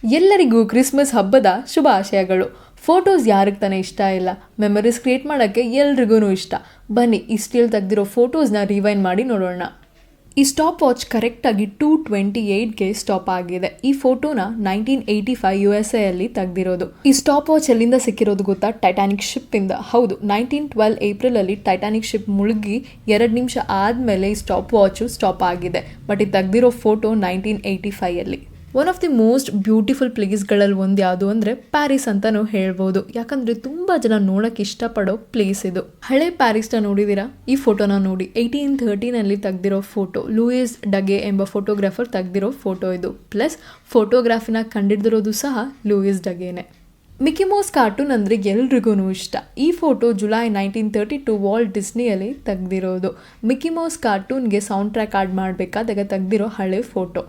ಎಲ್ಲರಿಗೂ ಕ್ರಿಸ್ಮಸ್ ಹಬ್ಬದ ಶುಭಾಶಯಗಳು. ಫೋಟೋಸ್ ಯಾರಿಗೆ ತಾನೇ ಇಷ್ಟ ಇಲ್ಲ? ಮೆಮರೀಸ್ ಕ್ರಿಯೇಟ್ ಮಾಡೋಕ್ಕೆ ಎಲ್ರಿಗೂ ಇಷ್ಟ. ಬನ್ನಿ ಈ ಸ್ಟಿಲ್ ತೆಗೆದಿರೋ ಫೋಟೋಸ್ನ ರಿವೈಂಡ್ ಮಾಡಿ ನೋಡೋಣ. ಈ ಸ್ಟಾಪ್ ವಾಚ್ ಕರೆಕ್ಟಾಗಿ 2:28ಗೆ ಸ್ಟಾಪ್ ಆಗಿದೆ. ಈ ಫೋಟೋನ 1985 USA ತೆಗೆದಿರೋದು. ಈ ಸ್ಟಾಪ್ ವಾಚ್ ಎಲ್ಲಿಂದ ಸಿಕ್ಕಿರೋದು ಗೊತ್ತಾ? ಟೈಟಾನಿಕ್ ಶಿಪ್ಪಿಂದ. ಹೌದು, 1912 ಏಪ್ರಿಲಲ್ಲಿ ಟೈಟಾನಿಕ್ ಶಿಪ್ ಮುಳುಗಿ 2 ನಿಮಿಷ ಆದಮೇಲೆ ಈ ಸ್ಟಾಪ್ ವಾಚು ಸ್ಟಾಪ್ ಆಗಿದೆ. ಬಟ್ ಇದು ತೆಗೆದಿರೋ photo 1985. One of the most beautiful ಪ್ಲೇಸ್ಗಳಲ್ಲಿ ಒಂದು ಯಾವುದು ಅಂದರೆ ಪ್ಯಾರಿಸ್ ಅಂತಲೂ ಹೇಳ್ಬೋದು. ಯಾಕಂದರೆ ತುಂಬ ಜನ ನೋಡೋಕ್ಕೆ ಇಷ್ಟಪಡೋ ಪ್ಲೇಸ್ ಇದು. ಹಳೆ ಪ್ಯಾರಿಸ್ನ ನೋಡಿದ್ದೀರಾ? ಈ ಫೋಟೋನ ನೋಡಿ. 1813 ತೆಗೆದಿರೋ ಫೋಟೋ. ಲೂಯಿಸ್ ಡಗೆ ಎಂಬ ಫೋಟೋಗ್ರಾಫರ್ ತೆಗೆದಿರೋ ಫೋಟೋ ಇದು. ಪ್ಲಸ್ ಫೋಟೋಗ್ರಾಫಿನ ಕಂಡಿಡ್ದಿರೋದು ಸಹ ಲೂಯಿಸ್ ಡಗೇನೆ. ಮಿಕ್ಕಿ ಮೌಸ್ ಕಾರ್ಟೂನ್ ಅಂದರೆ ಎಲ್ರಿಗೂ ಇಷ್ಟ. ಈ ಫೋಟೋ ಜುಲೈ 1932 ವಾಲ್ಟ್ ಡಿಸ್ನಿಯಲ್ಲಿ ತೆಗೆದಿರೋದು. ಮಿಕ್ಕಿ ಮೌಸ್ ಕಾರ್ಟೂನ್ಗೆ ಸೌಂಡ್ ಟ್ರ್ಯಾಕ್ ಆಡ್ ಮಾಡಬೇಕಾದಾಗ ತೆಗೆದಿರೋ ಹಳೆ ಫೋಟೋ.